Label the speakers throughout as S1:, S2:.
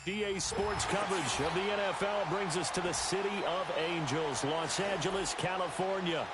S1: EA Sports coverage of the NFL brings us to the City of Angels, Los Angeles, California.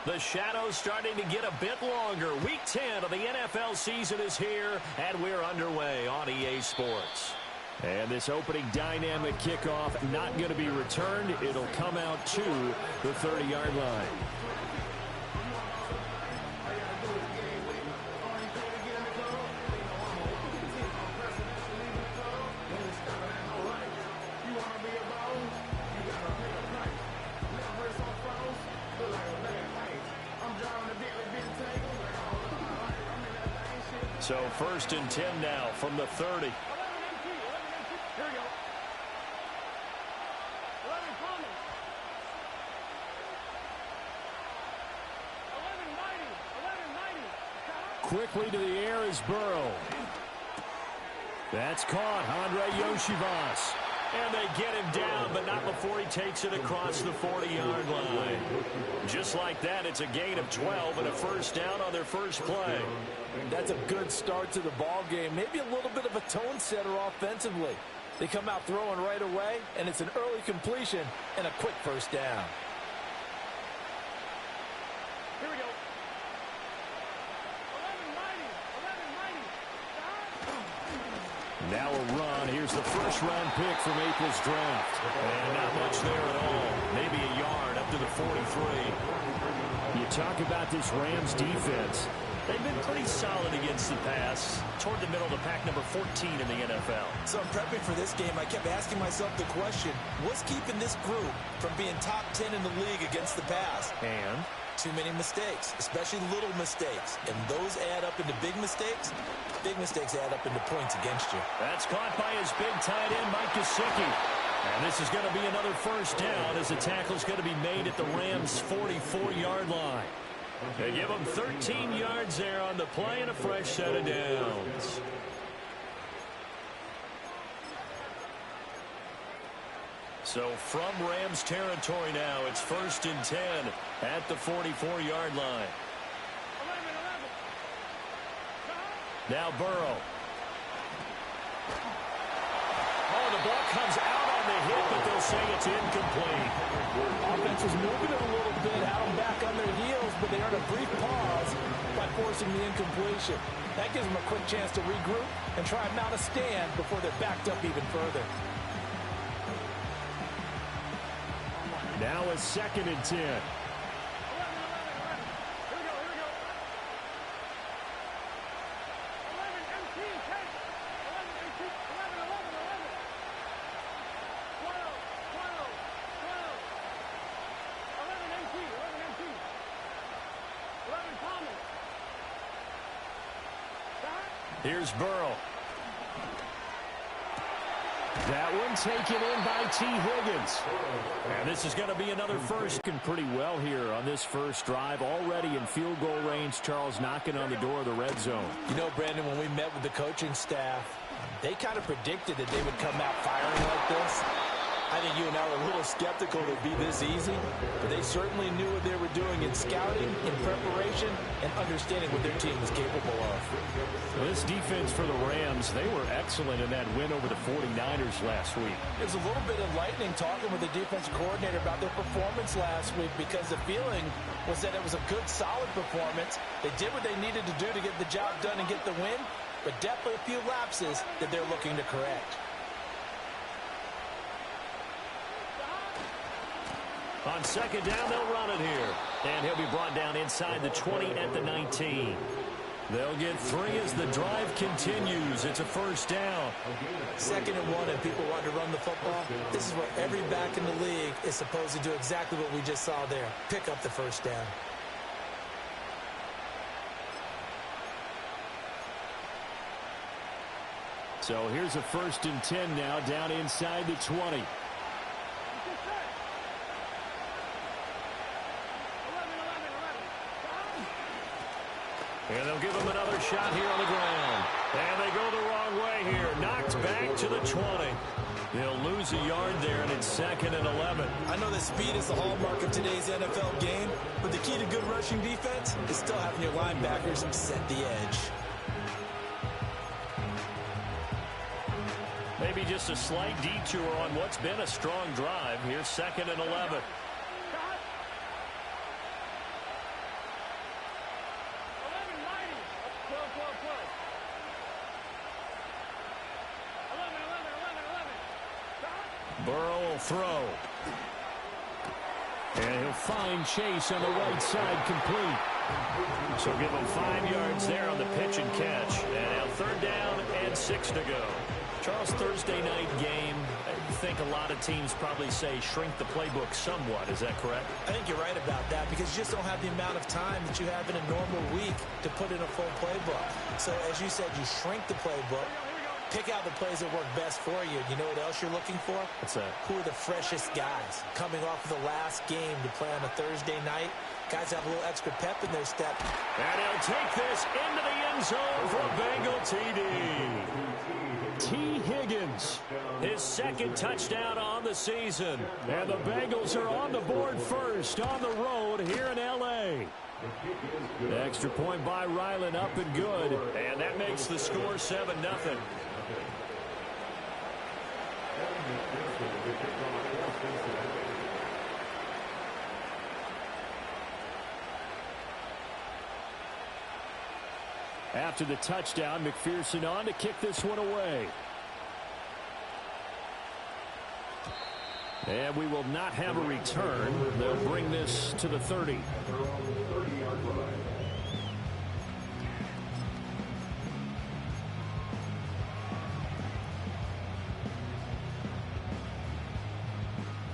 S1: The shadow's starting to get a bit longer. Week 10 of the NFL season is here, and we're underway on EA Sports. And this opening dynamic kickoff not going to be returned. It'll come out to the 30-yard line. So 1st and 10 now from the 30.
S2: Here we go. 11 coming. 11
S1: Quickly to the air is Burrow. That's caught. Andre Yoshivas. And they get him down, but not before he takes it across the 40-yard line. Just like that, it's a gain of 12 and a first down on their first play.
S3: That's a good start to the ball game. Maybe a little bit of a tone setter offensively. They come out throwing right away, and it's an early completion and a quick first down.
S2: Here we go. 11-90.
S1: Now a run. Here's the first-round pick from April's draft. And not much there at all. Maybe a yard up to the 43. You talk about this Rams defense. They've been pretty solid against the pass, toward the middle of the pack, number 14 in the NFL.
S3: So I'm prepping for this game. I kept asking myself the question, what's keeping this group from being top 10 in the league against the pass?
S1: And?
S3: Too many mistakes, especially little mistakes. And those add up into big mistakes. Big mistakes add up into points against you.
S1: That's caught by his big tight end, Mike Gesicki. And this is going to be another first down as the tackle's going to be made at the Rams' 44-yard line. They give him 13 yards there on the play and a fresh set of downs. So from Rams territory now, it's 1st and 10 at the 44-yard line.
S2: 11.
S1: Now Burrow. Oh, the ball comes out on the hit, but they'll say it's incomplete.
S3: Offense was moving it a little bit, had them back on their heels, but they earned a brief pause by forcing the incompletion. That gives them a quick chance to regroup and try and mount a stand before they're backed up even further.
S1: Now a 2nd and 10.
S2: 11. Here we go. 11 MT, 10. 11 MT, 11, 11, 11. 12, 12, 12. 11 MT, 11 MT. 11 Thomas.
S1: Here's Burrow. That one taken in by T. Higgins. And this is going to be another first. Pretty well here on this first drive. Already in field goal range, Charles knocking on the door of the red zone.
S3: You know, Brandon, when we met with the coaching staff, they kind of predicted that they would come out firing like this. I think you and I were a little skeptical it would be this easy, but they certainly knew what they were doing in scouting, in preparation, and understanding what their team was capable of.
S1: This defense for the Rams, they were excellent in that win over the 49ers last week.
S3: It was a little bit enlightening talking with the defensive coordinator about their performance last week because the feeling was that it was a good, solid performance. They did what they needed to do to get the job done and get the win, but definitely a few lapses that they're looking to correct.
S1: On 2nd down, they'll run it here. And he'll be brought down inside the 20 at the 19. They'll get 3 as the drive continues. It's a first down.
S3: 2nd and 1, and people want to run the football. This is where every back in the league is supposed to do exactly what we just saw there. Pick up the first down.
S1: So here's a 1st and 10 now down inside the 20.
S2: 11
S1: And they'll give him another shot here on the ground. And they go the wrong way here. Knocked back to the 20. They'll lose a yard there, and it's 2nd and 11.
S3: I know that speed is the hallmark of today's NFL game, but the key to good rushing defense is still having your linebackers set the edge.
S1: Maybe just a slight detour on what's been a strong drive. Here's 2nd and 11. Burrow will throw. And he'll find Chase on the right side complete. So give him 5 yards there on the pitch and catch. And now 3rd down and 6 to go. Charles, Thursday night game, I think a lot of teams probably say shrink the playbook somewhat. Is that correct?
S3: I think you're right about that because you just don't have the amount of time that you have in a normal week to put in a full playbook. So as you said, you shrink the playbook. Pick out the plays that work best for you. You know what else you're looking for?
S1: What's that?
S3: Who are the freshest guys coming off of the last game to play on a Thursday night? Guys have a little extra pep in their step.
S1: And he'll take this into the end zone for a Bengal TD. T. Higgins, his 2nd touchdown on the season. And the Bengals are on the board first on the road here in L.A. The extra point by Ryland up and good. And that makes the score 7-0. After the touchdown, McPherson on to kick this one away. And we will not have a return. They'll bring this to the 30.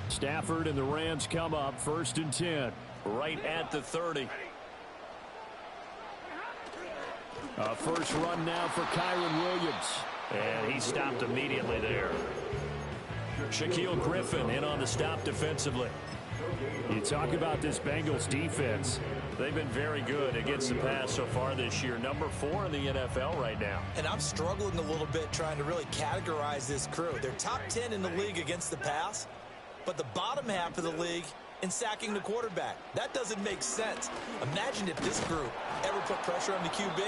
S1: Stafford and the Rams come up 1st and 10. Right at the 30. A first run now for Kyron Williams. And he stopped immediately there. Shaquille Griffin in on the stop defensively. You talk about this Bengals defense. They've been very good against the pass so far this year. Number 4 in the NFL right now.
S3: And I'm struggling a little bit trying to really categorize this crew. They're top 10 in the league against the pass, but the bottom half of the league in sacking the quarterback. That doesn't make sense. Imagine if this group ever put pressure on the QB.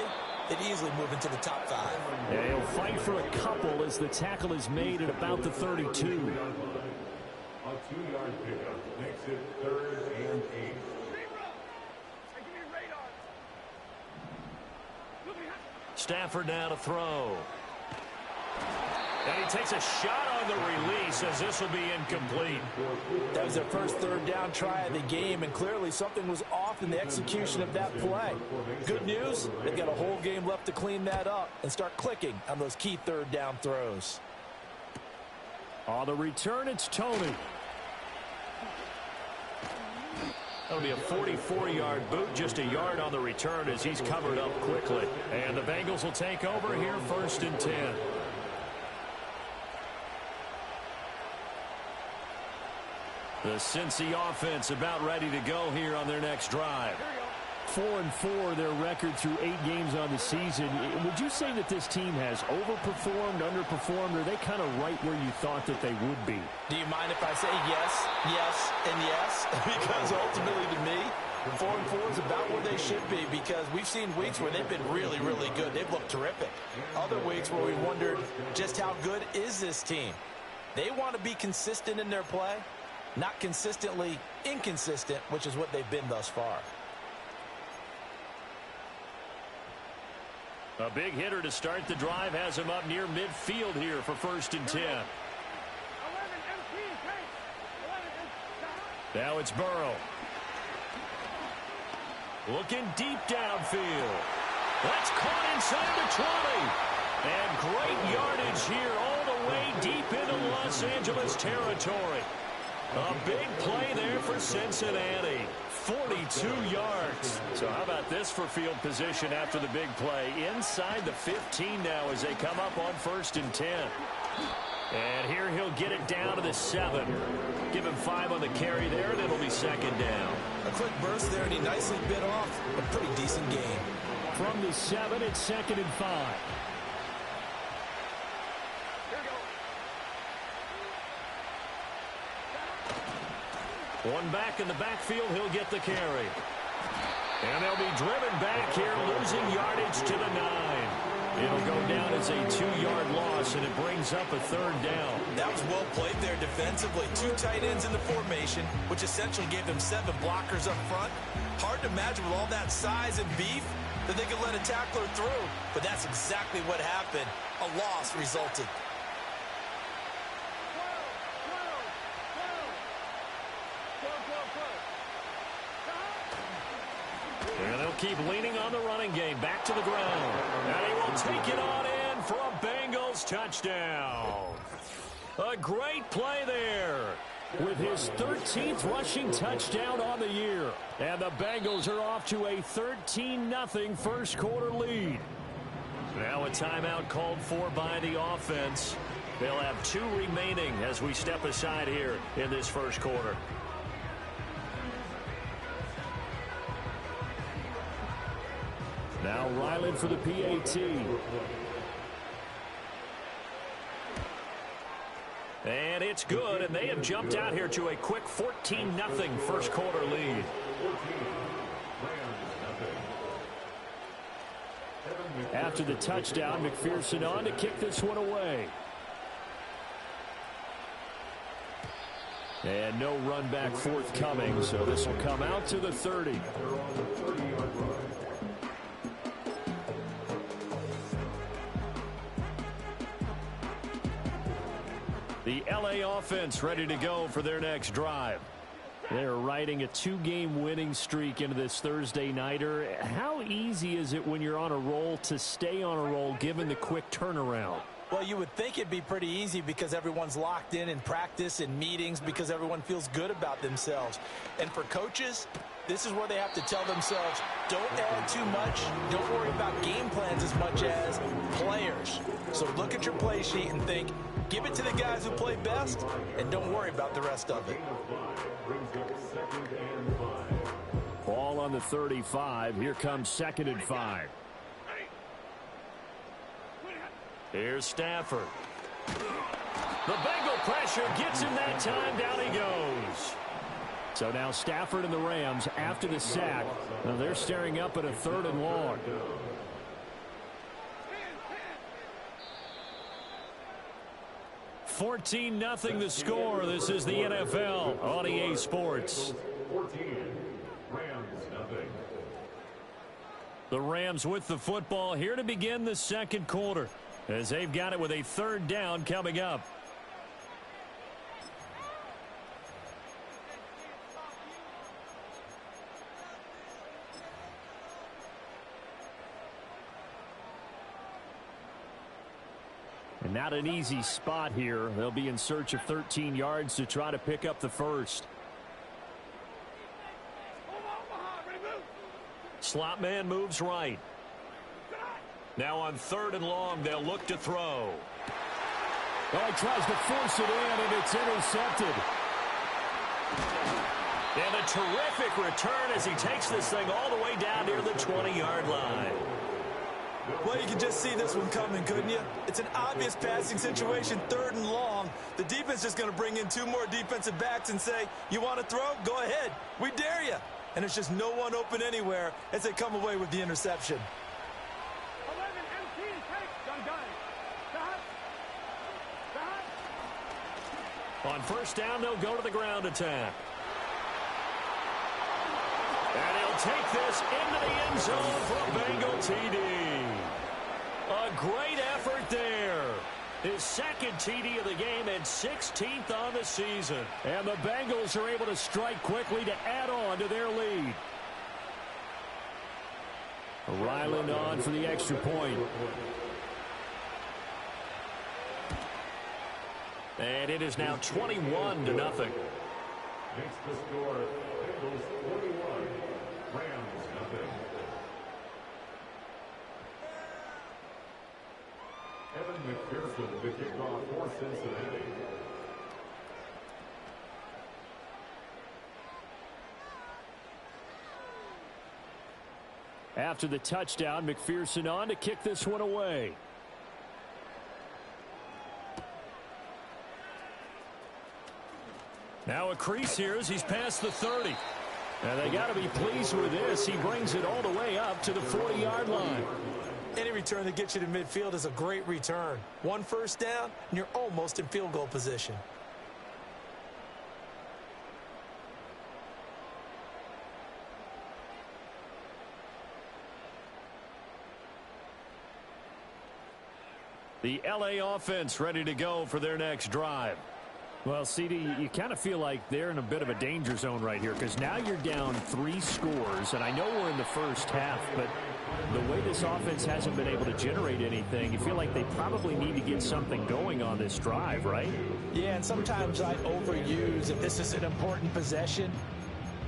S3: They'd easily move into the top 5.
S1: Yeah, he'll fight for a couple as the tackle is made at about the 32.
S4: A 2-yard pickup makes it 3rd and 8.
S1: Stafford now to throw. And he takes a shot on the release as this will be incomplete.
S3: That was their first 3rd down try of the game, and clearly something was off in the execution of that play. Good news, they've got a whole game left to clean that up and start clicking on those key 3rd down throws.
S1: On the return, it's Tony. That'll be a 44-yard boot, just a yard on the return as he's covered up quickly. And the Bengals will take over here 1st and 10. The Cincy offense about ready to go here on their next drive. 4-4 their record through 8 games on the season. Would you say that this team has overperformed, underperformed, or are they kind of right where you thought that they would be?
S3: Do you mind if I say yes, yes, and yes? Because ultimately to me, 4-4 is about where they should be because we've seen weeks where they've been really, really good. They've looked terrific. Other weeks where we wondered just how good is this team. They want to be consistent in their play. Not consistently inconsistent, which is what they've been thus far.
S1: A big hitter to start the drive has him up near midfield here for 1st and 10. Now it's Burrow. Looking deep downfield. That's caught inside the 20. And great yardage here all the way deep into Los Angeles territory. A big play there for Cincinnati. 42 yards. So how about this for field position after the big play? Inside the 15 now as they come up on 1st and 10. And here he'll get it down to the 7. Give him 5 on the carry there, and it'll be 2nd down.
S3: A quick burst there, and he nicely bit off a pretty decent game.
S1: from the 7. It's 2nd and 5. One back in the backfield. He'll get the carry. And they'll be driven back here, losing yardage to the 9. It'll go down as a 2-yard loss, and it brings up a 3rd down.
S3: That was well played there defensively. 2 tight ends in the formation, which essentially gave them 7 blockers up front. Hard to imagine with all that size and beef that they could let a tackler through. But that's exactly what happened. A loss resulted.
S1: And they'll keep leaning on the running game. Back to the ground. And he will take it on in for a Bengals touchdown. A great play there with his 13th rushing touchdown on the year. And the Bengals are off to a 13-0 first quarter lead. Now a timeout called for by the offense. They'll have 2 remaining as we step aside here in this first quarter. Now Ryland for the PAT. And it's good, and they have jumped out here to a quick 14-0 first quarter lead. After the touchdown, McPherson on to kick this one away. And no run back forthcoming, so this will come out to the 30. The LA offense ready to go for their next drive. They're riding a 2-game winning streak into this Thursday nighter. How easy is it when you're on a roll to stay on a roll given the quick turnaround?
S3: Well, you would think it'd be pretty easy because everyone's locked in practice and meetings because everyone feels good about themselves. And for coaches, this is where they have to tell themselves, don't add too much. Don't worry about game plans as much as players. So look at your play sheet and think, give it to the guys who play best, and don't worry about the rest of it.
S1: Ball on the 35. Here comes 2nd and 5. Here's Stafford. The Bengal pressure gets him that time. Down he goes. So now Stafford and the Rams after the sack. Now they're staring up at a 3rd and long. $14-0 the score. This is the NFL on EA Sports. The Rams with the football here to begin the second quarter as they've got it with a 3rd down coming up. And not an easy spot here. They'll be in search of 13 yards to try to pick up the first. Slot man moves right. Now on 3rd and long, they'll look to throw. Oh, he tries to force it in, and it's intercepted. And a terrific return as he takes this thing all the way down near the 20-yard line.
S3: Well, you can just see this one coming, couldn't you? It's an obvious passing situation, 3rd and long. The defense is going to bring in 2 more defensive backs and say, you want to throw? Go ahead. We dare you. And there's just no one open anywhere as they come away with the interception.
S2: 11 empty, take, done.
S1: On 1st down, they'll go to the ground attack. And he'll take this into the end zone for a Bengal TD. A great effort there. His 2nd TD of the game and 16th on the season. And the Bengals are able to strike quickly to add on to their lead. Ryland on for the extra point. And it is now 21-0.
S4: Makes the score Bengals 41, Rams 0. Evan McPherson, the kickoff for Cincinnati.
S1: After the touchdown, McPherson on to kick this one away. Now a crease here as he's past the 30. And they got to be pleased with this. He brings it all the way up to the 40-yard line.
S3: Any return that gets you to midfield is a great return. One first down, and you're almost in field goal position.
S1: The LA offense ready to go for their next drive. Well, CD, you kind of feel like they're in a bit of a danger zone right here because now you're down 3 scores, and I know we're in the first half, but the way this offense hasn't been able to generate anything, you feel like they probably need to get something going on this drive, right?
S3: Yeah, and sometimes I overuse if this is an important possession,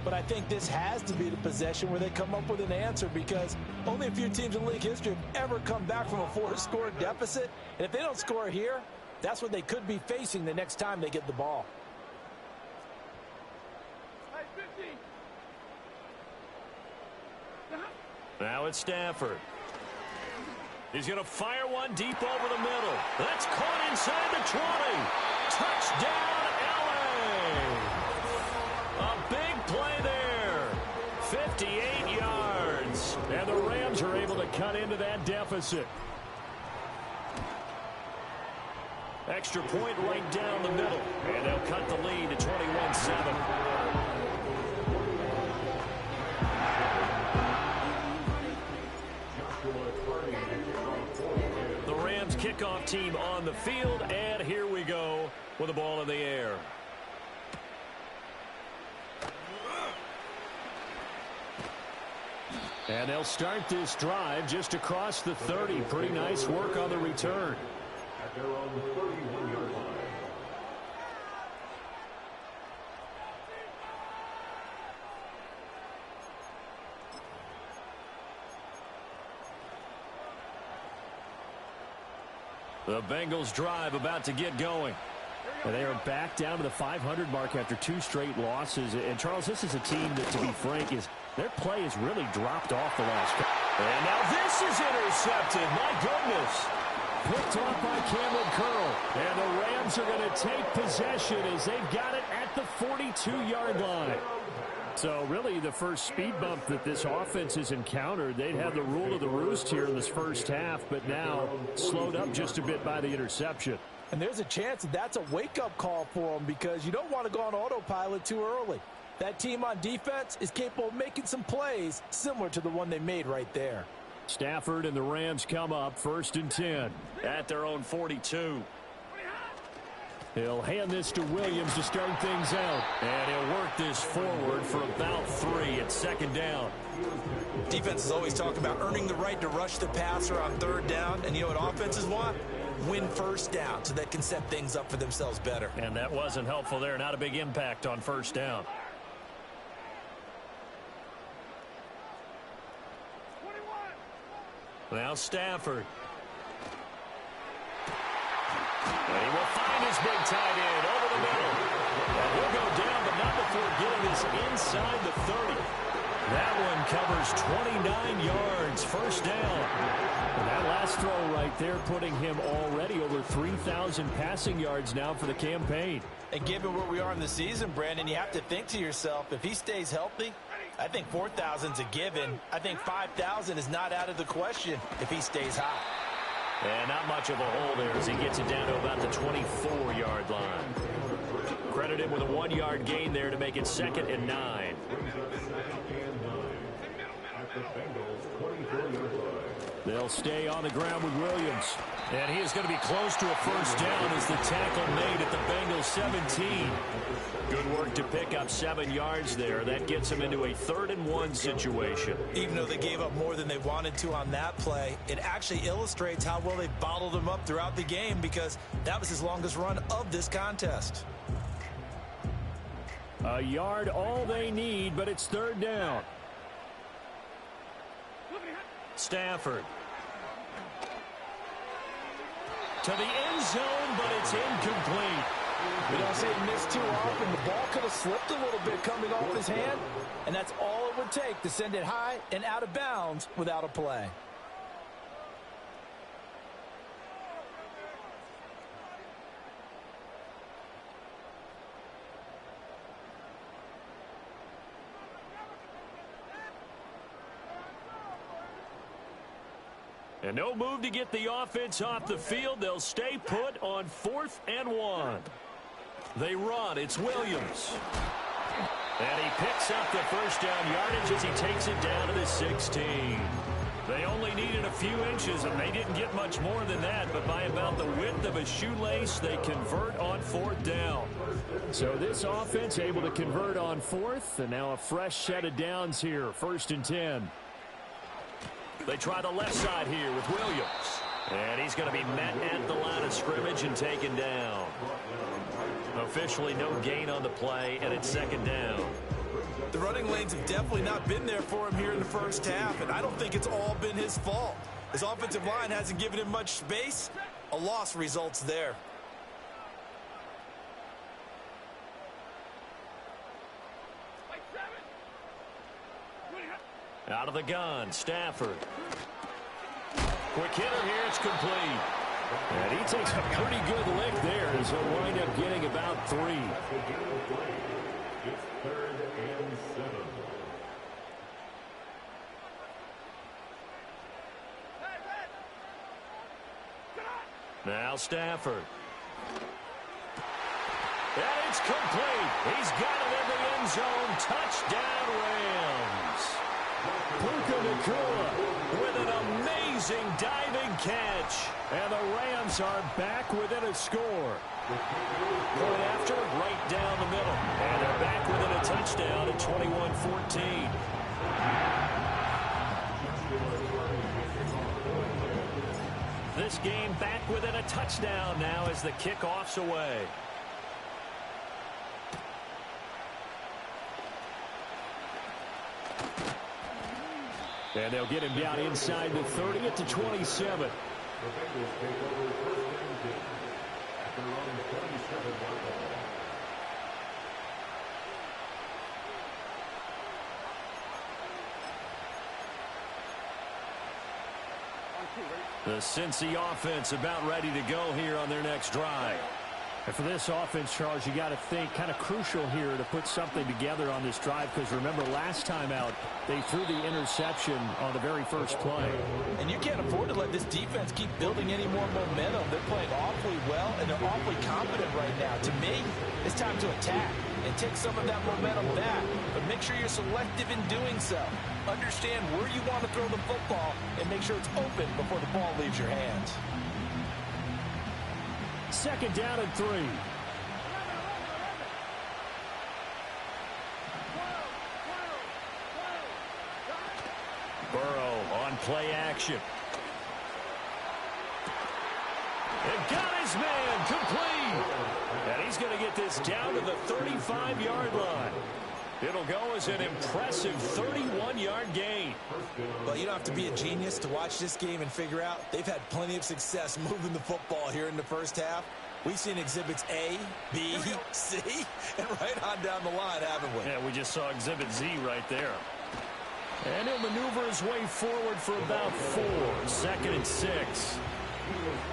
S3: but I think this has to be the possession where they come up with an answer because only a few teams in league history have ever come back from a 4-score deficit, and if they don't score here, that's what they could be facing the next time they get the ball.
S1: Now it's Stafford. He's going to fire one deep over the middle. That's caught inside the 20. Touchdown, LA. A big play there. 58 yards. And the Rams are able to cut into that deficit. Extra point right down the middle. And they'll cut the lead to 21-7. The Rams kickoff team on the field. And here we go with the ball in the air. And they'll start this drive just across the 30. Pretty nice work on the return.
S4: They're on the 31-yard line.
S1: The Bengals drive about to get going. And they are back down to the 500 mark after 2 straight losses. And, Charles, this is a team that, to be frank, their play has really dropped off the last couple. And now this is intercepted. My goodness. Picked off by Cameron Curl. And the Rams are going to take possession as they've got it at the 42-yard line. So really the first speed bump that this offense has encountered, they'd have the rule of the roost here in this first half, but now slowed up just a bit by the interception.
S3: And there's a chance that that's a wake-up call for them because you don't want to go on autopilot too early. That team on defense is capable of making some plays similar to the one they made right there.
S1: Stafford and the Rams come up 1st and 10 at their own 42. He'll hand this to Williams to start things out. And he'll work this forward for about 3 at 2nd down.
S3: Defenses always talk about earning the right to rush the passer on 3rd down. And you know what offenses want? Win 1st down so they can set things up for themselves better.
S1: And that wasn't helpful there. Not a big impact on 1st down. Now Stafford. And he will find his big tight end over the middle. And he'll go down, but not before getting this inside the 30. That one covers 29 yards, 1st down. And that last throw right there putting him already over 3,000 passing yards now for the campaign.
S3: And given where we are in the season, Brandon, you have to think to yourself, if he stays healthy, I think 4,000's a given. I think 5,000 is not out of the question if he stays hot.
S1: And not much of a hole there as he gets it down to about the 24-yard line. Credit him with a 1-yard gain there to make it 2nd and 9. They'll stay on the ground with Williams. And he is going to be close to a 1st down as the tackle made at the Bengals 17. Good work to pick up 7 yards there. That gets him into a 3rd and 1 situation.
S3: Even though they gave up more than they wanted to on that play, it actually illustrates how well they bottled him up throughout the game because that was his longest run of this contest.
S1: A yard all they need, but it's 3rd down. Stafford. To the end zone, but it's incomplete.
S3: We don't see him miss too often. The ball could have slipped a little bit coming off his hand, and that's all it would take to send it high and out of bounds without a play.
S1: And no move to get the offense off the field. They'll stay put on 4th and 1. They run. It's Williams. And he picks up the first down yardage as he takes it down to the 16. They only needed a few inches, and they didn't get much more than that. But by about the width of a shoelace, they convert on 4th down. So this offense able to convert on 4th, and now a fresh set of downs here. 1st and 10. They try the left side here with Williams. And he's going to be met at the line of scrimmage and taken down. Officially no gain on the play, and it's 2nd down.
S3: The running lanes have definitely not been there for him here in the first half, and I don't think it's all been his fault. His offensive line hasn't given him much space. A loss results there.
S1: Out of the gun, Stafford. Quick hitter here, it's complete. And he takes a pretty good lick there as he'll wind up getting about 3.
S4: It's 3rd and 7.
S1: Now Stafford. And it's complete. He's got it in the end zone. Touchdown, Rams. Puka Nacua with an amazing diving catch. And the Rams are back within a score. Point after, right down the middle. And they're back within a touchdown at 21-14. This game back within a touchdown now as the kickoff's away. And they'll get him down inside the 30 at the 27. The Cincy offense about ready to go here on their next drive. And for this offense, Charles, you got to think kind of crucial here to put something together on this drive, because remember last time out they threw the interception on the very first play.
S3: And you can't afford to let this defense keep building any more momentum. They're playing awfully well, and they're awfully confident right now. To me, it's time to attack and take some of that momentum back, but make sure you're selective in doing so. Understand where you want to throw the football and make sure it's open before the ball leaves your hands.
S1: 2nd down and 3. Burrow on play action. And got his man complete. And he's going to get this down to the 35-yard line. It'll go as an impressive 31-yard gain.
S3: Well, you don't have to be a genius to watch this game and figure out they've had plenty of success moving the football here in the first half. We've seen exhibits A, B, C, and right on down the line, haven't we?
S1: Yeah, we just saw exhibit Z right there. And he'll maneuver his way forward for about 4. 2nd and 6.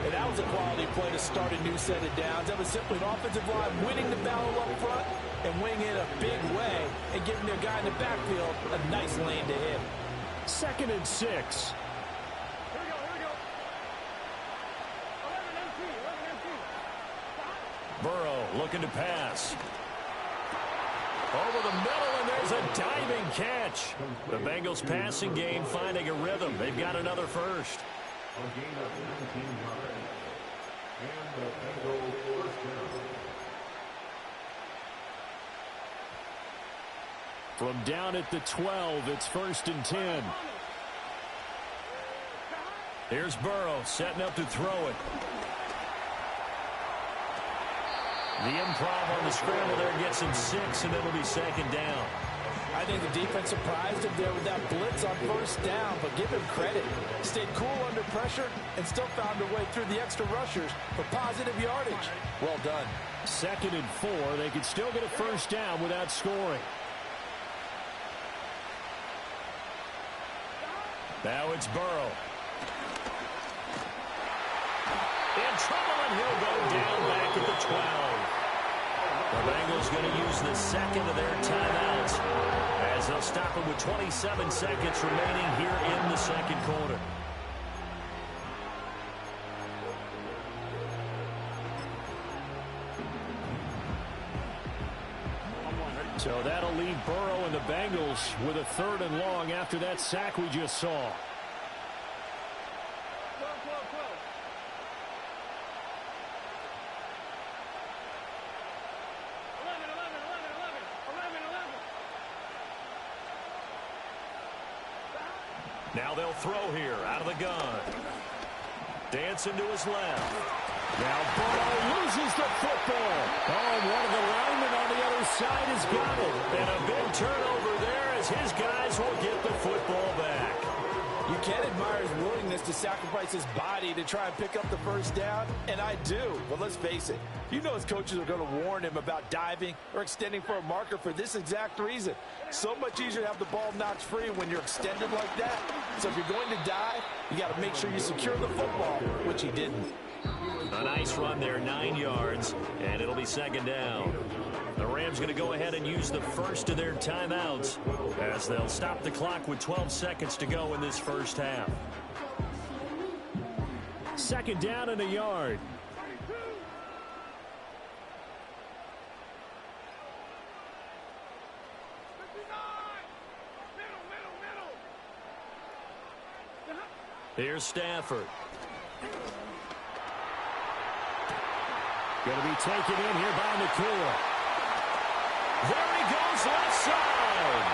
S3: And that was a quality play to start a new set of downs. That was simply an offensive line winning the battle up front and winning it a big way and giving their guy in the backfield a nice lane to hit.
S1: 2nd and 6.
S2: Here we go, here we go. 11 empty.
S1: Burrow looking to pass. Over the middle, and there's a diving catch. The Bengals passing game finding a rhythm. They've got another first.
S4: A gain of 19 yards. And the Bengals first down.
S1: From down at the 12, it's 1st and 10. Here's Burrow setting up to throw it. The improv on the scramble there gets him 6, and it'll be 2nd down.
S3: I think the defense surprised him there with that blitz on first down, but give him credit. Stayed cool under pressure and still found a way through the extra rushers for positive yardage. Well done.
S1: 2nd and 4. They could still get a first down without scoring. Now it's Burrow. In trouble, and he'll go down back at the 12. The Bengals going to use the second of their timeouts as they'll stop it with 27 seconds remaining here in the second quarter. So that'll leave Burrow and the Bengals with a 3rd and long after that sack we just saw. Now they'll throw here out of the gun. Dancing to his left. Now Burrow loses the football. Oh, and one of the linemen on the other side has got it. And a big turnover there as his guys will get the football back.
S3: You can admire his willingness to sacrifice his body to try and pick up the first down, and I do. But let's face it, you know his coaches are going to warn him about diving or extending for a marker for this exact reason. So much easier to have the ball knocked free when you're extended like that. So if you're going to dive, you got to make sure you secure the football, which he didn't.
S1: A nice run there, 9 yards, and it'll be 2nd down. The Rams going to go ahead and use the first of their timeouts as they'll stop the clock with 12 seconds to go in this first half. 2nd down and a yard. Here's Stafford. Going to be taken in here by Nakua. There he goes left side.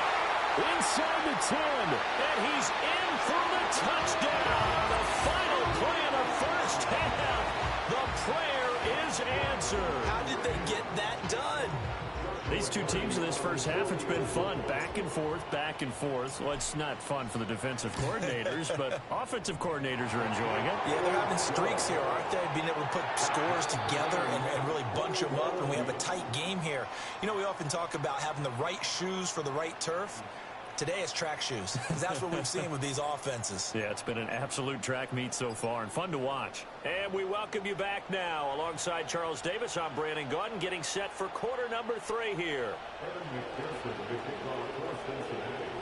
S1: Inside the 10. And he's in for the touchdown. The final play of the first half. The prayer is answered.
S3: How did they get that done?
S1: These two teams in this first half, it's been fun. Back and forth, back and forth. Well, it's not fun for the defensive coordinators, but offensive coordinators are enjoying it.
S3: Yeah, they're having streaks here, aren't they? Being able to put scores together and really bunch them up, and we have a tight game here. You know, we often talk about having the right shoes for the right turf. Today it's track shoes. That's what we've seen with these offenses.
S1: Yeah, it's been an absolute track meet so far and fun to watch. And we welcome you back now. Alongside Charles Davis, I'm Brandon Gaudin, getting set for quarter number 3 here.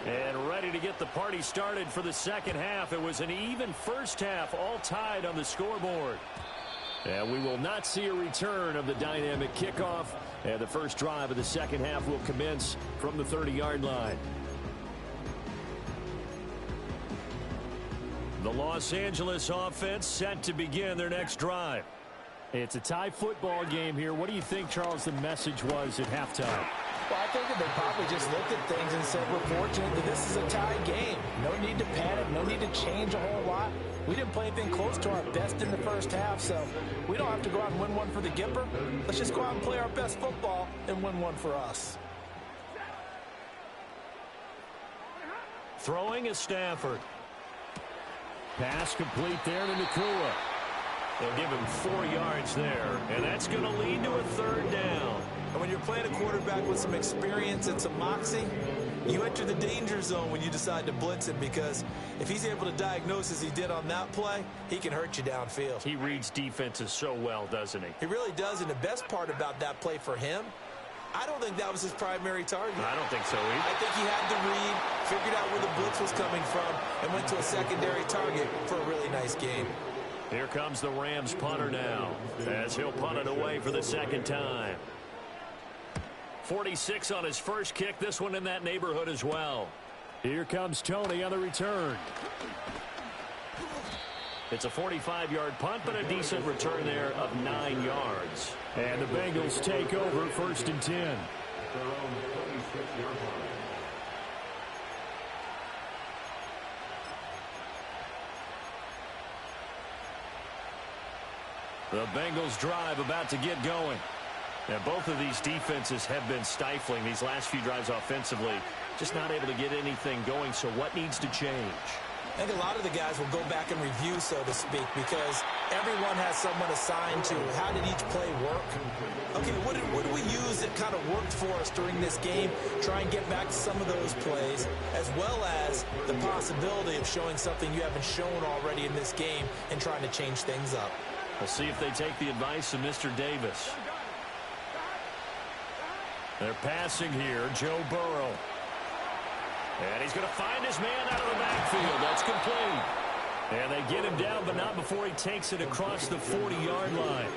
S1: And ready to get the party started for the second half. It was an even first half, all tied on the scoreboard. And we will not see a return of the dynamic kickoff. And the first drive of the second half will commence from the 30-yard line. The Los Angeles offense set to begin their next drive. It's a tie football game here. What do you think, Charles, the message was at halftime?
S3: Well, I think that they probably just looked at things and said, we're fortunate that this is a tie game. No need to panic, no need to change a whole lot. We didn't play anything close to our best in the first half, so we don't have to go out and win one for the Gipper. Let's just go out and play our best football and win one for us.
S1: Throwing is Stafford. Pass complete there to Nakua. They'll give him 4 yards there, and that's going to lead to a 3rd down.
S3: And when you're playing a quarterback with some experience and some moxie, you enter the danger zone when you decide to blitz him, because if he's able to diagnose as he did on that play, he can hurt you downfield.
S1: He reads defenses so well, doesn't he?
S3: He really does, and the best part about that play for him, I don't think that was his primary target.
S1: I don't think so either.
S3: I think he had to read, figured out where the blitz was coming from, and went to a secondary target for a really nice game.
S1: Here comes the Rams punter now, as he'll punt it away for the second time. 46 on his first kick, this one in that neighborhood as well. Here comes Tony on the return. It's a 45-yard punt, but a decent return there of 9 yards. And the Bengals take over 1st and 10. The Bengals drive about to get going. And both of these defenses have been stifling these last few drives offensively. Just not able to get anything going, so what needs to change?
S3: I think a lot of the guys will go back and review, so to speak, because everyone has someone assigned to how did each play work. Okay, what did we use that kind of worked for us during this game? Try and get back to some of those plays, as well as the possibility of showing something you haven't shown already in this game and trying to change things up.
S1: We'll see if they take the advice of Mr. Davis. They're passing here, Joe Burrow. And he's going to find his man out of the backfield. That's complete. And they get him down, but not before he takes it across the 40-yard line.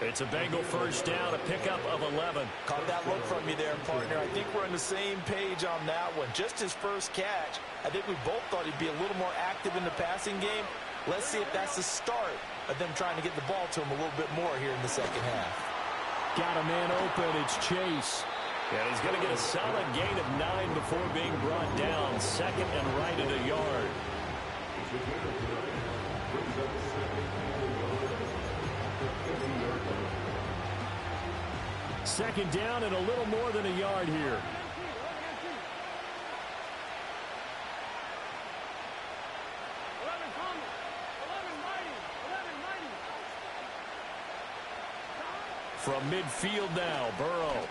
S1: It's a Bengal first down, a pickup of 11.
S3: Caught that look from you there, partner. I think we're on the same page on that one. Just his first catch. I think we both thought he'd be a little more active in the passing game. Let's see if that's the start of them trying to get the ball to him a little bit more here in the second half.
S1: Got a man open. It's Chase. And he's going to get a solid gain of 9 before being brought down. Second and right at a yard. Second down and a little more than a yard here. From midfield now, Burrow.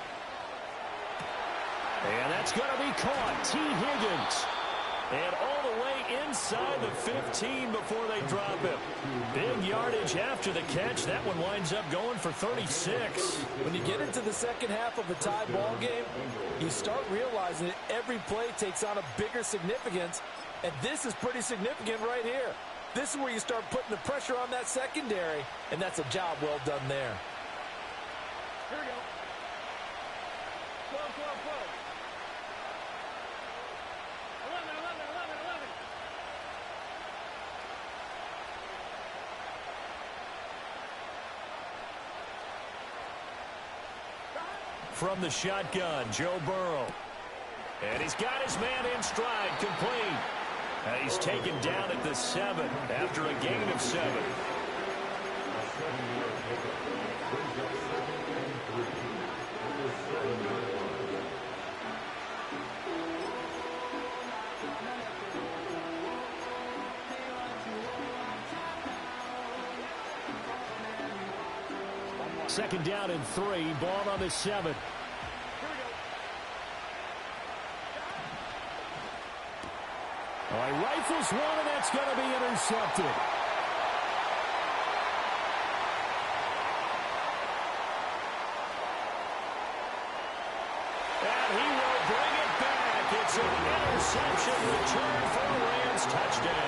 S1: And that's going to be caught. T. Higgins. And all the way inside the 15 before they drop him. Big yardage after the catch. That one winds up going for 36.
S3: When you get into the second half of a tie ball game, you start realizing that every play takes on a bigger significance. And this is pretty significant right here. This is where you start putting the pressure on that secondary. And that's a job well done there.
S2: Here we go. 12, 12, 12. 11, 11, 11, 11.
S1: From the shotgun, Joe Burrow. And he's got his man in stride, complete. And he's taken down at the 7 after a gain of 7. Second down and 3, ball on the 7. All right, rifles one, and that's going to be intercepted. And he will bring it back. It's an interception return for a Rams touchdown.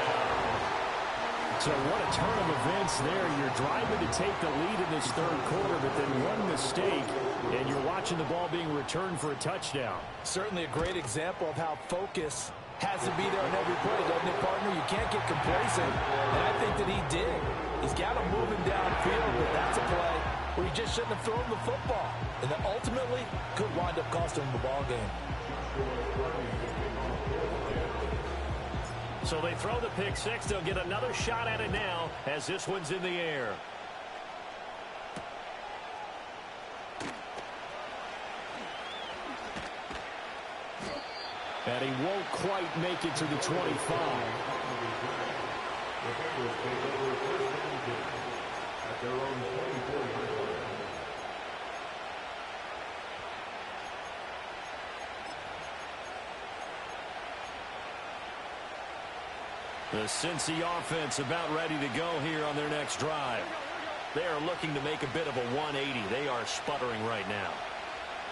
S1: So what a turn of events there. You're driving to take the lead in this third quarter, but then one mistake, and you're watching the ball being returned for a touchdown.
S3: Certainly a great example of how focus has to be there on every play, doesn't it, partner? You can't get complacent, and I think that he did. He's got him moving downfield, but that's a play where he just shouldn't have thrown the football, and that ultimately could wind up costing him the ball game.
S1: So they throw the pick six. They'll get another shot at it now as this one's in the air. And he won't quite make it to the 25. The Cincy offense about ready to go here on their next drive. They are looking to make a bit of a 180. They are sputtering right now.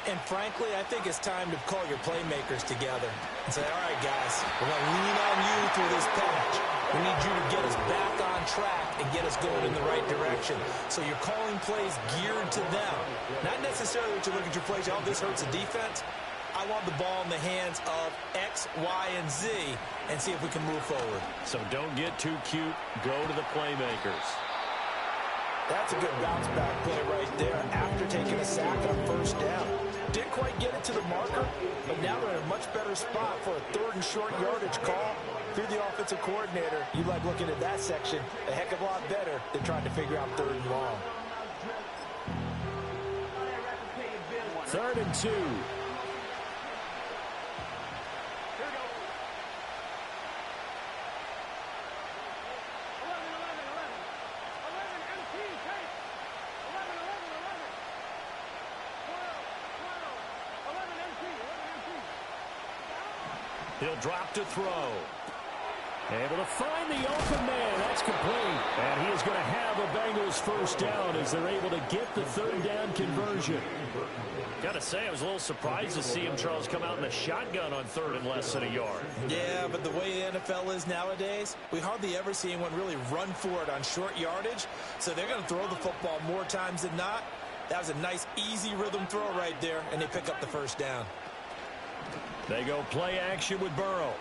S3: And frankly, I think it's time to call your playmakers together and say, all right, guys, we're going to lean on you through this patch. We need you to get us back on track and get us going in the right direction. So you're calling plays geared to them. Not necessarily that you look at your plays, oh, this hurts the defense. I want the ball in the hands of X, Y, and Z and see if we can move forward.
S1: So don't get too cute. Go to the playmakers.
S3: That's a good bounce-back play right there after taking a sack on first down. Didn't quite get it to the marker, but now they're in a much better spot for a third and short yardage call. Through the offensive coordinator, you like looking at that section a heck of a lot better than trying to figure out third and long.
S1: 3rd and 2.
S2: Here we go. 11, 11, 11. 11 MT, take. 11, 11, 11. 12, 12. 11 MT, 11 MT.
S1: He'll drop to throw. Able to find the open man. That's complete. And he is going to have a Bengals first down as they're able to get the 3rd down conversion. Got to say, I was a little surprised to see him, Charles, come out in the shotgun on 3rd and less than a yard.
S3: Yeah, but the way the NFL is nowadays, we hardly ever see anyone really run for it on short yardage. So they're going to throw the football more times than not. That was a nice, easy rhythm throw right there, and they pick up the first down.
S1: They go play action with Burrow.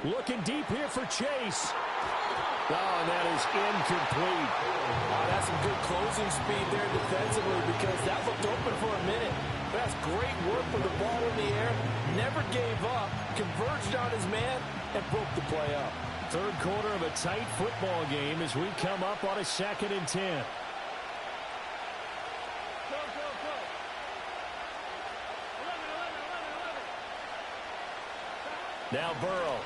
S1: Looking deep here for Chase. Oh, and that is incomplete.
S3: Oh, that's some good closing speed there defensively because that looked open for a minute. That's great work with the ball in the air. Never gave up, converged on his man, and broke the play up.
S1: 3rd quarter of a tight football game as we come up on a 2nd and 10.
S2: Go, go, go. 11, 11, 11, 11.
S1: Now Burrow.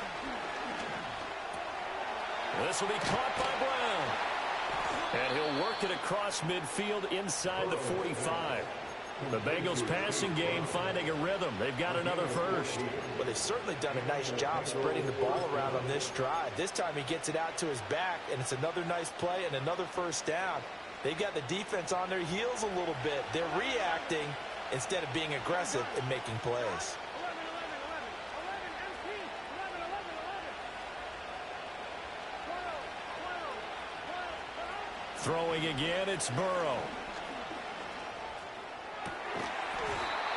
S1: This will be caught by Brown. And he'll work it across midfield inside the 45. The Bengals passing game finding a rhythm. They've got another first.
S3: Well, they've certainly done a nice job spreading the ball around on this drive. This time he gets it out to his back, and it's another nice play and another first down. They've got the defense on their heels a little bit. They're reacting instead of being aggressive and making plays.
S2: 11, 11, 11. 11 MT, 11, 11, 11. 12, 12, 12.
S1: Throwing again, it's Burrow.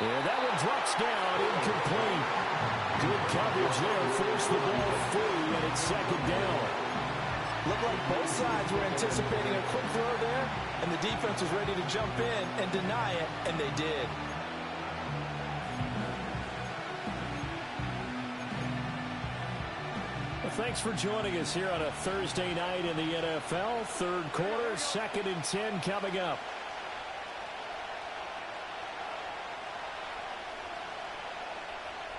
S1: And that one drops down, incomplete. Good coverage there, forced the ball free, and it's 2nd down.
S3: Looked like both sides were anticipating a quick throw there, and the defense was ready to jump in and deny it, and they did.
S1: Well, thanks for joining us here on a Thursday night in the NFL. 3rd quarter, 2nd and 10 coming up.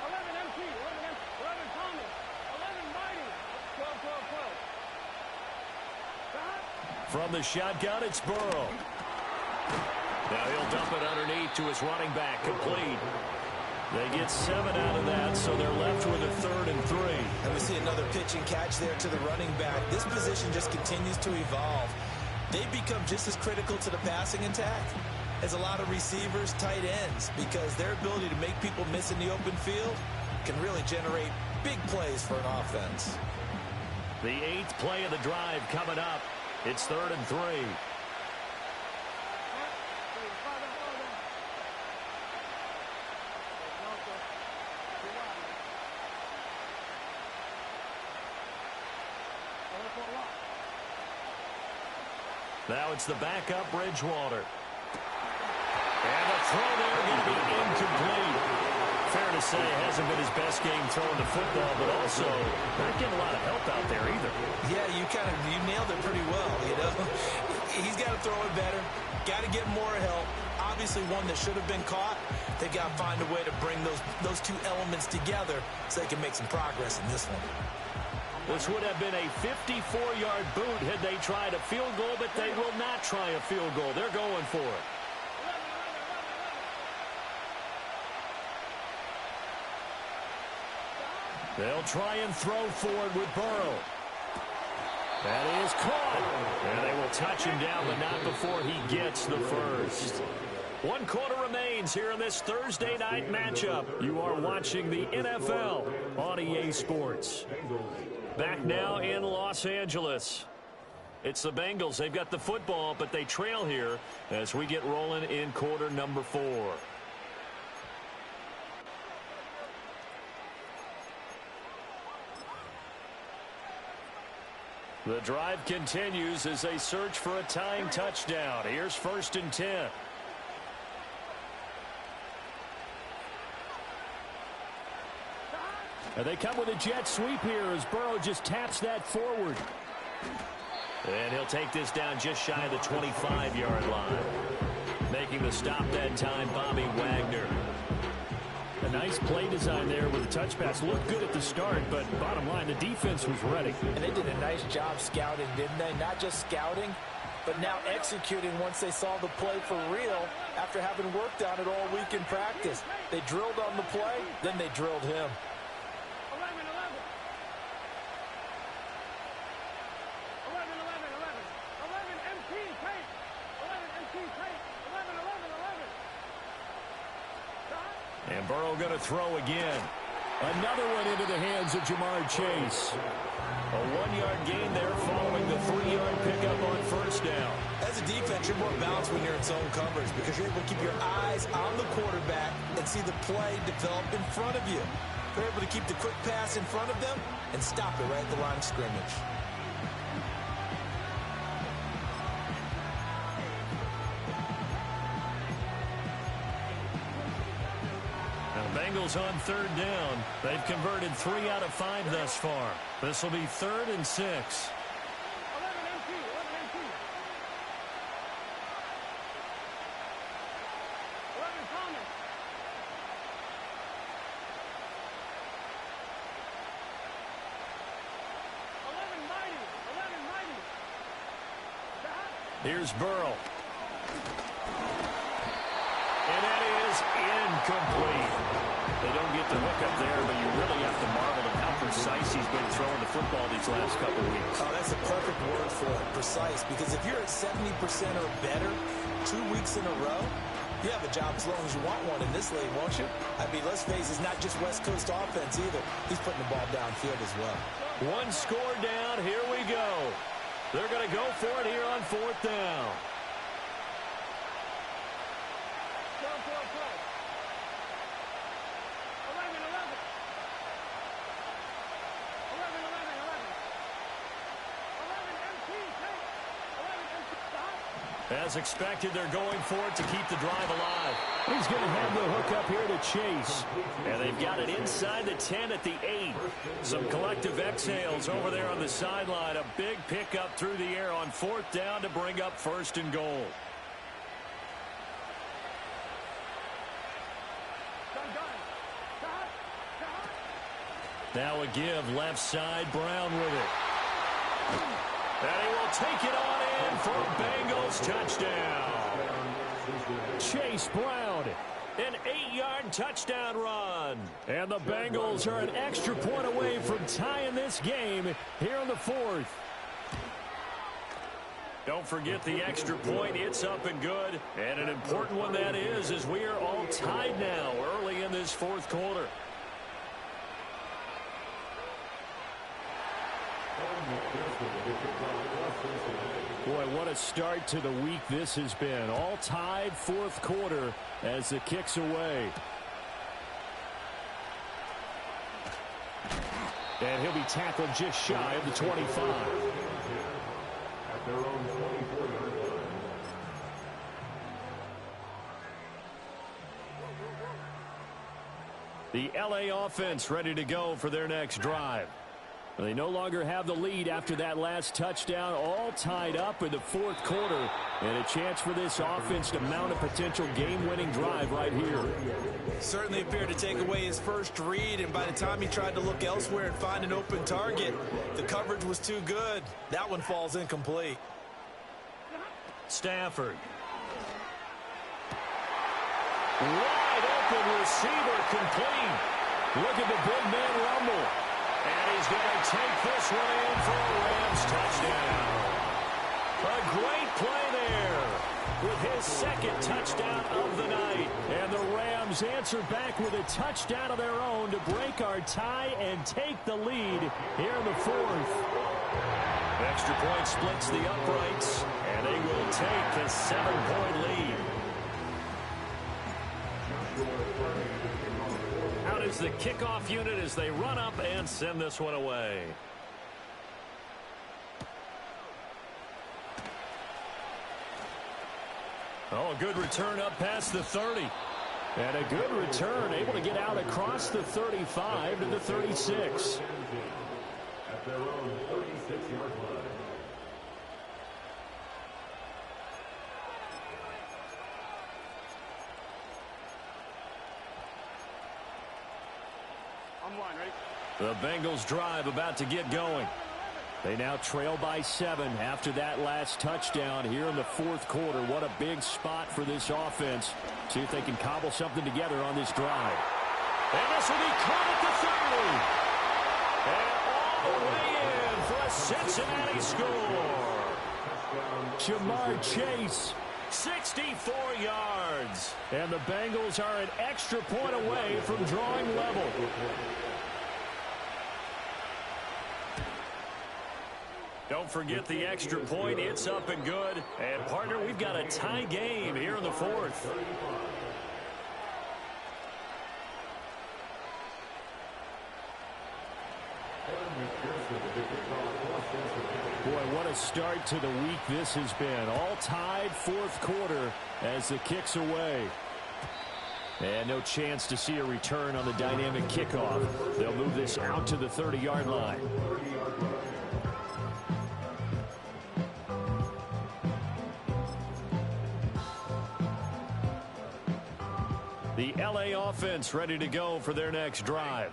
S2: 11 MT, 11 MT, 11 Thomas, 11 Mighty, 12, 12, 12.
S1: From the shotgun, it's Burrow. Now he'll dump it underneath to his running back, complete. They get 7 out of that, so they're left with a 3rd and 3.
S3: And we see another pitch and catch there to the running back. This position just continues to evolve. They become just as critical to the passing attack as a lot of receivers, tight ends, because their ability to make people miss in the open field can really generate big plays for an offense.
S1: The 8th play of the drive coming up. It's 3rd and 3. Now it's the backup, Bridgewater. And the throw there going to be incomplete. Fair to say, hasn't been his best game throwing the football, but also not getting a lot of help out there either.
S3: Yeah, you nailed it pretty well, you know. He's got to throw it better. Got to get more help. Obviously one that should have been caught. They got to find a way to bring those two elements together so they can make some progress in this one.
S1: This would have been a 54-yard boot had they tried a field goal, but they will not try a field goal. They're going for it. They'll try and throw forward with Burrow. That is caught. And they will touch him down, but not before he gets the first. 1 quarter remains here in this Thursday night matchup. You are watching the NFL on EA Sports. Back now in Los Angeles. It's the Bengals. They've got the football, but they trail here as we get rolling in quarter number 4. The drive continues as they search for a tying touchdown. Here's 1st and 10. And they come with a jet sweep here as Burrow just taps that forward. And he'll take this down just shy of the 25-yard line. Making the stop that time, Bobby Wagner.
S5: A nice play design there with the touch pass. Looked good at the start, but bottom line, the defense was ready.
S3: And they did a nice job scouting, didn't they? Not just scouting, but now executing once they saw the play for real after having worked on it all week in practice. They drilled on the play, then they drilled him.
S2: 11, 11. 11, 11, 11. 11, MT, tape. 11, MT, tape. 11, 11, 11. Stop.
S1: And Burrow going to throw again.
S5: Another one into the hands of Jamar Chase.
S1: A 1-yard gain there following the 3-yard pickup on first down.
S3: As a defense, you're more balanced when you're in zone coverage because you're able to keep your eyes on the quarterback and see the play develop in front of you. You're able to keep the quick pass in front of them and stop it right at the line of scrimmage.
S1: Bengals on third down. They've converted 3 out of 5 thus far. This will be 3rd and 6.
S2: 11 MT, 11 MT. 11 Thomas. 11 Mighty, 11 Mighty. Stop.
S1: Here's Burrow. And that is incomplete. They don't get the hook up there, but you really have to marvel at how precise he's been throwing the football these last couple weeks.
S3: Oh, that's a perfect word for it, precise, because if you're at 70% or better 2 weeks in a row, you have a job as long as you want one in this league, won't you? I mean, let's face it, it's not just West Coast offense either. He's putting the ball downfield as well.
S1: 1 score down. Here we go. They're going to go for it here on 4th down.
S2: Go, go, go. 11, 11. 11, 11, 11. 11 MT, take. 11 MT, stop.
S1: As expected, they're going for it to keep the drive alive.
S5: He's going to have the hook up here to Chase.
S1: And they've got it inside the 10 at the 8. Some collective exhales over there on the sideline. A big pickup through the air on 4th down to bring up 1st and goal. Now a give left side, Brown with it. And he will take it on in for a Bengals touchdown.
S5: Chase Brown.
S1: An 8-yard touchdown run.
S5: And the Bengals are an extra point away from tying this game here in the 4th.
S1: Don't forget the extra point. It's up and good. And an important one that is, as we are all tied now early in this 4th quarter.
S5: Boy, what a start to the week this has been. All tied 4th quarter as the kick's away. And he'll be tackled just shy of the 25.
S4: At their own 24-yard line.
S1: The LA offense ready to go for their next drive.
S5: They no longer have the lead after that last touchdown, all tied up in the 4th quarter. And a chance for this offense to mount a potential game-winning drive right here.
S3: Certainly appeared to take away his first read, and by the time he tried to look elsewhere and find an open target, the coverage was too good. That one falls incomplete.
S1: Stafford. Wide open receiver complete. Look at the big man rumble. And he's going to take this one in for a Rams touchdown. A great play there with his 2nd touchdown of the night.
S5: And the Rams answer back with a touchdown of their own to break our tie and take the lead here in the 4th.
S1: Extra point splits the uprights, and they will take a 7-point lead. Out is the kickoff unit as they run up and send this one away. Oh, a good return up past the 30.
S5: And a good return, able to get out across the 35 to the 36.
S4: At their own 36-yard line.
S2: I'm line, ready?
S5: The Bengals drive about to get going. They now trail by 7 after that last touchdown here in the fourth quarter. What a big spot for this offense. See if they can cobble something together on this drive. And this will be caught at the 30. And all the way in for a Cincinnati score. Jamar Chase, 64 yards. And the Bengals are an extra point away from drawing level. Don't forget the extra point. It's up and good. And, partner, we've got a tie game here in the fourth. Boy, what a start to the week this has been. All tied fourth quarter as the kick's away. And no chance to see a return on the dynamic kickoff. They'll move this out to the 30-yard line. The LA offense ready to go for their next drive.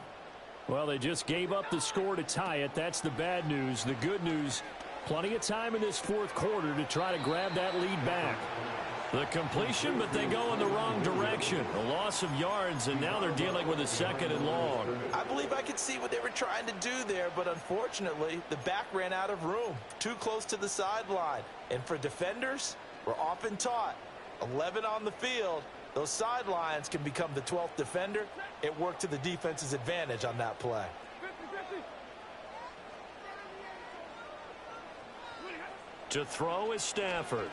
S5: Well, they just gave up the score to tie it. That's the bad news. The good news, plenty of time in this fourth quarter to try to grab that lead back. The completion, but they go in the wrong direction. A loss of yards, and now they're dealing with a 2nd and long.
S3: I believe I could see what they were trying to do there, but unfortunately, the back ran out of room. Too close to the sideline. And for defenders, we're often taught, 11 on the field, those sidelines can become the 12th defender. It worked to the defense's advantage on that play.
S2: 50-50.
S5: To throw is Stafford.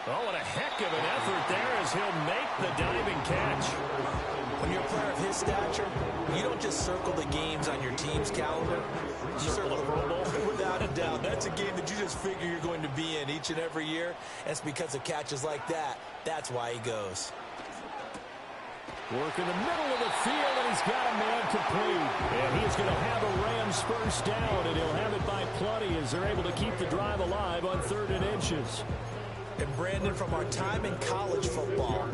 S5: Oh, what a heck of an effort there as he'll make the diving catch.
S3: When you're a player of his stature, you don't just circle the games on your team's calendar. You circle the Pro Bowl. Without a doubt, that's a game that you just figure you're going to be in each and every year. And it's because of catches like that. That's why he goes.
S5: Work in the middle of the field, and he's got a man complete. And he's going to have a Rams first down, and he'll have it by plenty as they're able to keep the drive alive on 3rd and inches.
S3: And Brandon, from our time in college football,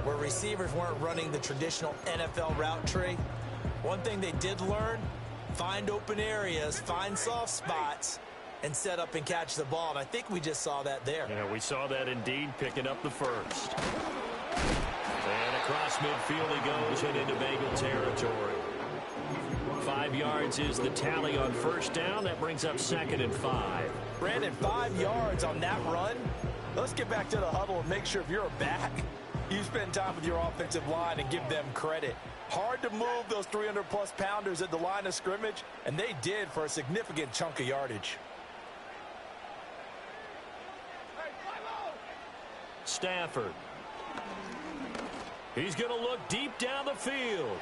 S3: where receivers weren't running the traditional NFL route tree, one thing they did learn, find open areas, find soft spots, and set up and catch the ball. And I think we just saw that there.
S5: Yeah, we saw that indeed, picking up the first. And across midfield he goes and into Bengal territory. 5 yards is the tally on first down. That brings up 2nd and 5.
S3: Brandon, 5 yards on that run. Let's get back to the huddle and make sure if you're a back, you spend time with your offensive line and give them credit. Hard to move those 300-plus pounders at the line of scrimmage, and they did for a significant chunk of yardage.
S5: Stafford. He's going to look deep down the field.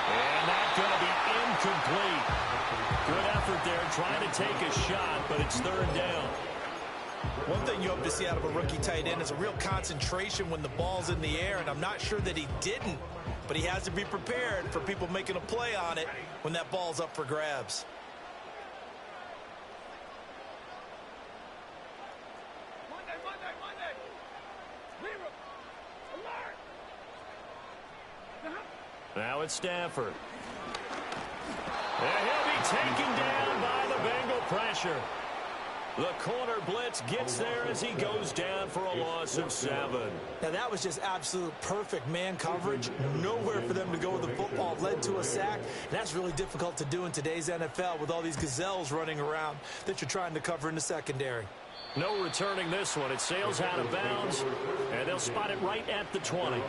S5: And that's going to be incomplete. Good effort there trying to take a shot, but it's 3rd down.
S3: One thing you hope to see out of a rookie tight end is a real concentration when the ball's in the air, and I'm not sure that he didn't, but he has to be prepared for people making a play on it when that ball's up for grabs.
S2: Monday. Leave him. Alert.
S5: Now it's Stafford. And he'll be taken down by the Bengal pressure. The corner blitz gets there as he goes down for a loss of 7.
S3: Now, that was just absolute perfect man coverage. Nowhere for them to go with the football. Led to a sack. And that's really difficult to do in today's NFL with all these gazelles running around that you're trying to cover in the secondary.
S5: No returning this one. It sails out of bounds, and they'll spot it right at the 20.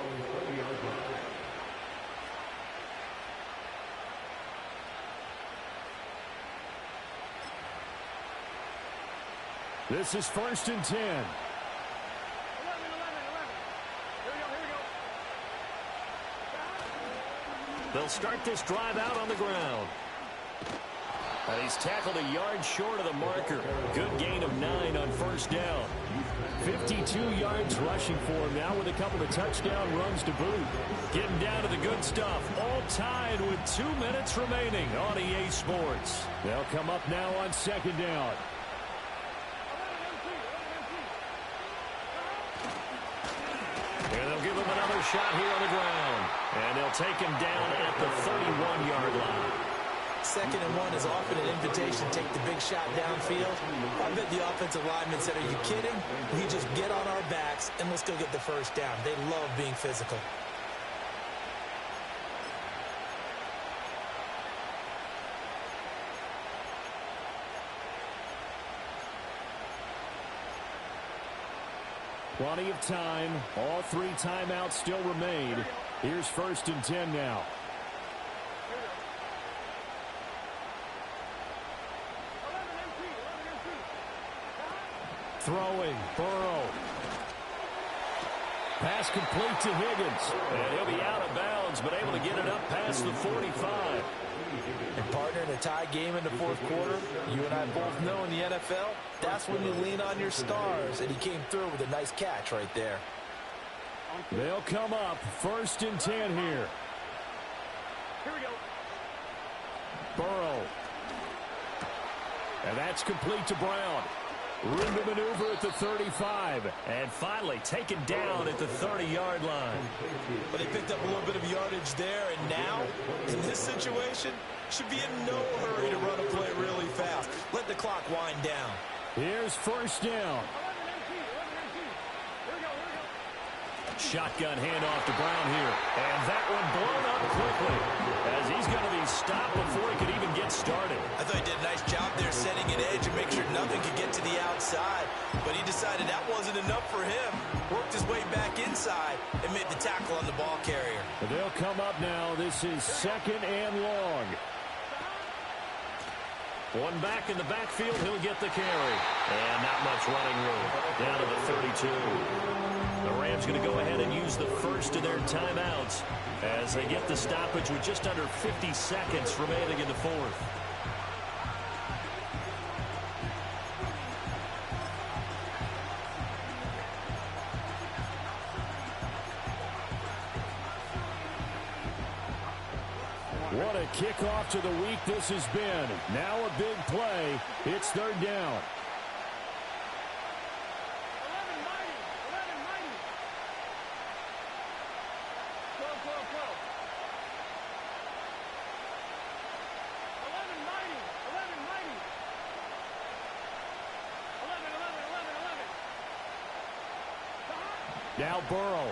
S5: This is 1st and 10.
S2: 11. Here we go.
S5: They'll start this drive out on the ground. And he's tackled a yard short of the marker. Good gain of 9 on first down. 52 yards rushing for him now with a couple of touchdown runs to boot. Getting down to the good stuff. All tied with 2 minutes remaining on EA Sports. They'll come up now on 2nd down. And they'll give him another shot here on the ground. And they'll
S1: They'll take him down at the 31-yard line.
S3: 2nd and 1 is often an invitation to take the big shot downfield. I bet the offensive lineman said, are you kidding? We just get on our backs and let's go get the first down. They love being physical.
S1: Plenty of time. All 3 timeouts still remain. Here's 1st and 10 now. Throwing, Burrow. Pass complete to Higgins. And he'll be out of bounds, but able to get it up past the 45.
S3: And partner, in a tie game in the 4th quarter, you and I both know in the NFL, that's when you lean on your stars. And he came through with a nice catch right there.
S1: They'll come up 1st and 10 here.
S2: Here we go.
S1: Burrow. And that's complete to Brown. Room to maneuver at the 35. And finally taken down at the 30-yard line.
S3: But they picked up a little bit of yardage there, and now, in this situation, should be in no hurry to run a play really fast. Let the clock wind down.
S1: Here's 1st down.
S2: 11 MP. Here we go.
S1: Shotgun handoff to Brown here. And that one blown up quickly as he's going to be stopped before he could even get started.
S3: I thought he did a nice job there setting an edge and make sure nothing could get to the outside. But he decided that wasn't enough for him. Worked his way back inside and made the tackle on the ball carrier.
S1: But they'll come up now. This is 2nd and long. One back in the backfield. He'll get the carry. And not much running room. Down to the 32. The Rams going to go ahead and use the first of their timeouts as they get the stoppage with just under 50 seconds remaining in the 4th. What a kickoff to the week this has been. Now a big play. It's 3rd down.
S2: 11 mighty. Go. 11 mighty. 11.
S1: Now Burrow.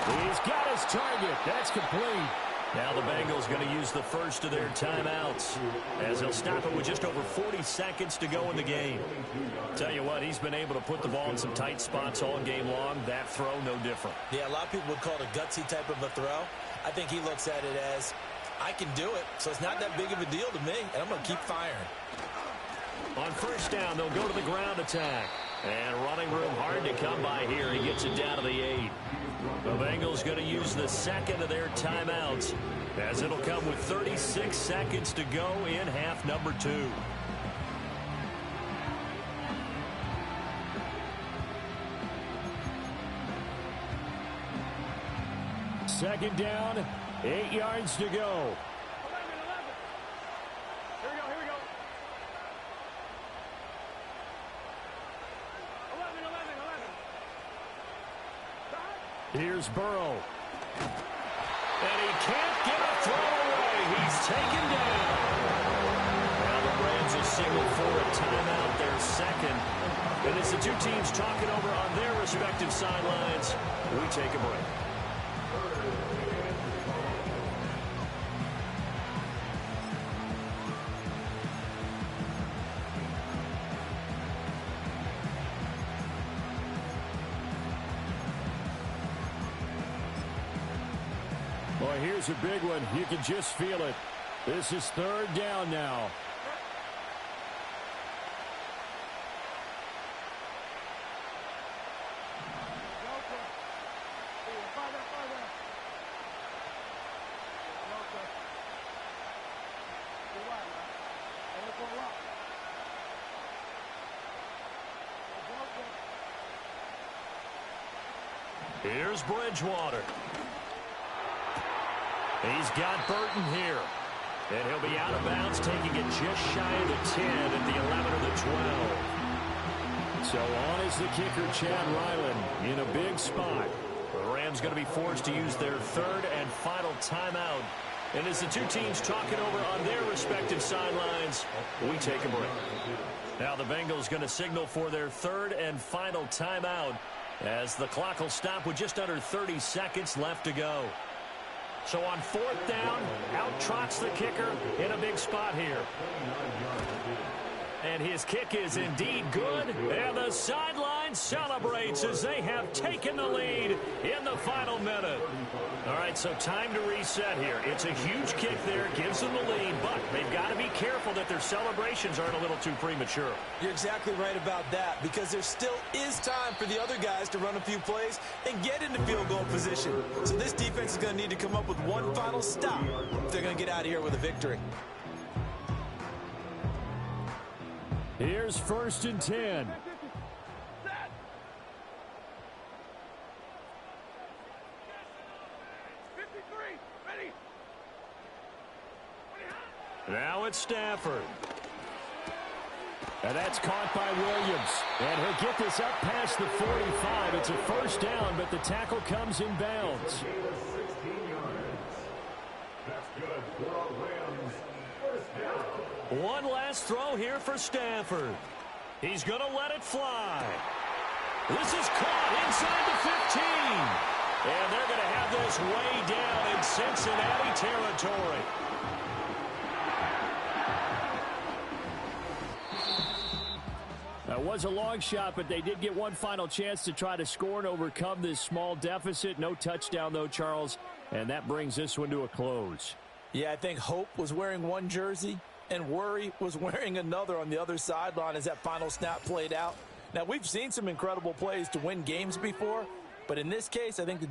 S1: He's got his target. That's complete. Now the Bengals going to use the first of their timeouts as they'll stop it with just over 40 seconds to go in the game. Tell you what, he's been able to put the ball in some tight spots all game long. That throw, no different.
S3: Yeah, a lot of people would call it a gutsy type of a throw. I think he looks at it as, I can do it, so it's not that big of a deal to me, and I'm going to keep firing.
S1: On 1st down, they'll go to the ground attack. And running room hard to come by here. He gets it down to the 8. The Bengals going to use the 2nd of their timeouts as it'll come with 36 seconds to go in half number 2. Second down, 8 yards to go.
S2: 11. Here we go. 11.
S1: Here's Burrow. And he can't get a throw away. He's taken down. Now the Rams will signal for a timeout, their 2nd. And as the two teams talking over on their respective sidelines, we take a break. Boy, here's a big one. You can just feel it. This is 3rd down now. Here's Bridgewater. He's got Burton here. And he'll be out of bounds, taking it just shy of the 10 at the 11 or the 12. So on is the kicker, Chad Ryland, in a big spot. The Rams team's going to be forced to use their third and final timeout. And as the two teams talking over on their respective sidelines, we take a break. Now the Bengals going to signal for their third and final timeout as the clock will stop with just under 30 seconds left to go. So on fourth down, out trots the kicker in a big spot here. And his kick is indeed good. And the sideline celebrates as they have taken the lead in the final minute. All right, so time to reset here. It's a huge kick there, gives them the lead, but they've got to be careful that their celebrations aren't a little too premature.
S3: You're exactly right about that, because there still is time for the other guys to run a few plays and get into field goal position. So this defense is going to need to come up with one final stop if they're going to get out of here with a victory.
S1: Here's 1st and 10. Now it's Stafford. And that's caught by Williams. And he'll get this up past the 45. It's a first down, but the tackle comes in bounds. One last throw here for Stafford. He's going to let it fly. This is caught inside the 15. And they're going to have this way down in Cincinnati territory. That was a long shot, but they did get one final chance to try to score and overcome this small deficit. No touchdown, though, Charles. And that brings this one to a close.
S3: Yeah, I think Hope was wearing one jersey and Worry was wearing another on the other sideline as that final snap played out. Now, we've seen some incredible plays to win games before, but in this case, I think the